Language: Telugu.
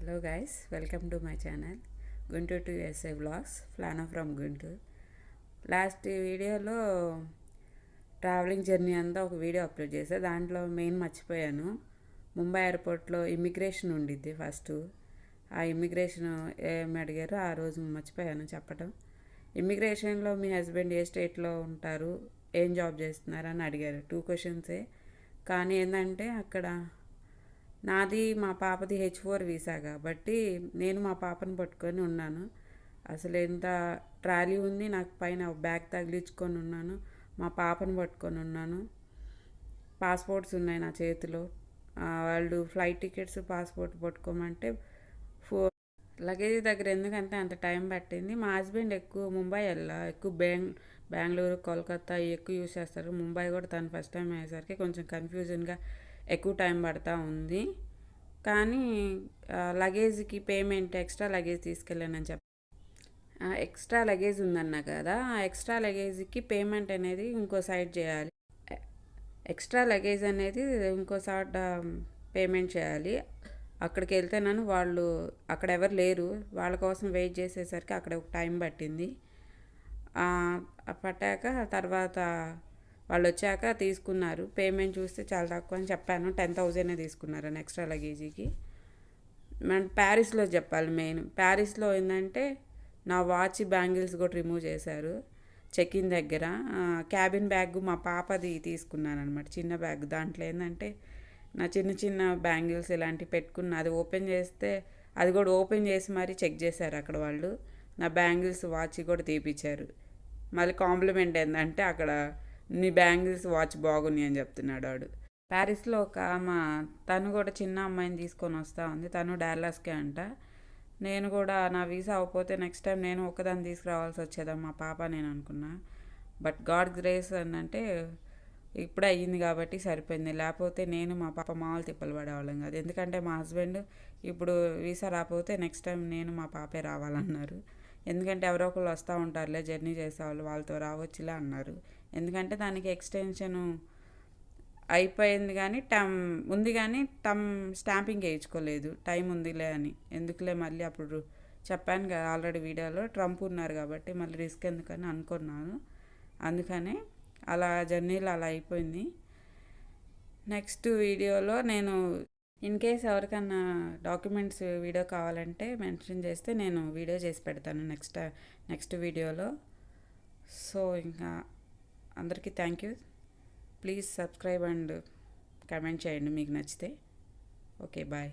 Hello guys, welcome to my channel Guntur to USA Vlogs, Flana from Guntur. Last వీడియోలో ట్రావెలింగ్ జర్నీ అంతా ఒక వీడియో అప్లోడ్ చేసా. దాంట్లో మెయిన్ మర్చిపోయాను. ముంబై ఎయిర్పోర్ట్లో ఇమిగ్రేషన్ ఉండిద్ది ఫస్ట్. ఆ ఇమిగ్రేషన్ ఏమి అడిగారో ఆ రోజు మర్చిపోయాను చెప్పడం. ఇమిగ్రేషన్లో మీ హస్బెండ్ ఏ స్టేట్లో ఉంటారు, ఏం జాబ్ చేస్తున్నారు అని అడిగారు. 2 క్వశ్చన్సే. కానీ ఏంటంటే అక్కడ నాది మా పాపది H4 వీసా కాబట్టి నేను మా పాపను పట్టుకొని ఉన్నాను. అసలు ఎంత ట్రాలీ ఉంది, నాకు పైన బ్యాగ్ తగిలించుకొని ఉన్నాను, మా పాపను పట్టుకొని ఉన్నాను. పాస్పోర్ట్స్ ఉన్నాయి నా చేతిలో. వాళ్ళు ఫ్లైట్ టికెట్స్ పాస్పోర్ట్ పట్టుకోమంటే లగేజ్ దగ్గర ఎందుకంటే అంత టైం పట్టింది. మా హస్బెండ్ ఎక్కువ ముంబై ఎక్కువ బెంగళూరు, కోల్కతా ఎక్కువ యూస్ చేస్తారు. ముంబై కూడా తను ఫస్ట్ టైం అయ్యేసరికి కొంచెం కన్ఫ్యూజన్గా ఎక్కువ టైం పడుతూ ఉంది. కానీ లగేజ్కి పేమెంట్ ఎక్స్ట్రా లగేజ్ తీసుకెళ్ళానని ఎక్స్ట్రా లగేజ్ ఉందన్నా కదా, ఆ ఎక్స్ట్రా లగేజ్కి పేమెంట్ అనేది ఇంకో సైడ్ చేయాలి. ఎక్స్ట్రా లగేజ్ అనేది ఇంకో సైడ్ పేమెంట్ చేయాలి. అక్కడికి వెళ్తేనను వాళ్ళు అక్కడ ఎవరు లేరు, వాళ్ళ కోసం వెయిట్ చేసేసరికి అక్కడ ఒక టైం పట్టింది. పట్టాక తర్వాత వాళ్ళు వచ్చాక తీసుకున్నారు. పేమెంట్ చూస్తే చాలా తక్కువ అని చెప్పాను. 10,000 తీసుకున్నారు అని ఎక్స్ట్రా లగేజీకి. మనం ప్యారిస్లో చెప్పాలి మెయిన్. ప్యారిస్లో ఏంటంటే నా వాచ్, బ్యాంగిల్స్ కూడా రిమూవ్ చేశారు చెక్ ఇన్ దగ్గర. క్యాబిన్ బ్యాగ్ మా పాపది తీసుకున్నాను అనమాట, చిన్న బ్యాగ్. దాంట్లో ఏంటంటే నా చిన్న చిన్న బ్యాంగిల్స్ ఇలాంటివి పెట్టుకున్నా. అది ఓపెన్ చేస్తే అది కూడా ఓపెన్ చేసి మరీ చెక్ చేశారు అక్కడ వాళ్ళు. నా బ్యాంగిల్స్, వాచ్ కూడా తీపిచ్చారు. మళ్ళీ కాంప్లిమెంట్ ఏంటంటే అక్కడ నీ బ్యాంగిల్స్, వాచ్ బాగున్నాయి అని చెప్తున్నాడు వాడు. ప్యారిస్లో ఒక తను కూడా చిన్న అమ్మాయిని తీసుకొని వస్తూ ఉంది. తను డాలస్కే అంట. నేను కూడా నా వీసా అవ్వకపోతే నెక్స్ట్ టైం నేను ఒకదాన్ని తీసుకురావాల్సి వచ్చేదా మా పాప నేను అనుకున్నా. బట్ గాడ్ గ్రేస్ అంటే ఇప్పుడే అయ్యింది కాబట్టి సరిపోయింది. లేకపోతే నేను మా పాప మామూలు తిప్పలు పడేవాళ్ళం కాదు. ఎందుకంటే మా హస్బెండ్ ఇప్పుడు వీసా రాకపోతే నెక్స్ట్ టైం నేను మా పాపే రావాలన్నారు. ఎందుకంటే ఎవరో ఒకళ్ళు వస్తూ ఉంటారులే జర్నీ చేసేవాళ్ళు, వాళ్ళతో రావచ్చులే అన్నారు. ఎందుకంటే దానికి ఎక్స్టెన్షను అయిపోయింది కానీ ఉంది కానీ స్టాంపింగ్ వేయించుకోలేదు. టైం ఉందిలే అని. ఎందుకులే మళ్ళీ అప్పుడు చెప్పాను కదా ఆల్రెడీ వీడియోలో, ట్రంప్ ఉన్నారు కాబట్టి మళ్ళీ రిస్క్ ఎందుకని అనుకున్నాను. అందుకనే అలా జర్నీలో అలా అయిపోయింది. నెక్స్ట్ వీడియోలో నేను ఇన్ కేస్ ఎవరికన్నా డాక్యుమెంట్స్ వీడియో కావాలంటే మెన్షన్ చేస్తే నేను వీడియో చేసి పెడతాను నెక్స్ట్ వీడియోలో. సో ఇంకా అందరికీ thank you. Please subscribe and comment చేయండి మీకు నచ్చితే. Okay, bye.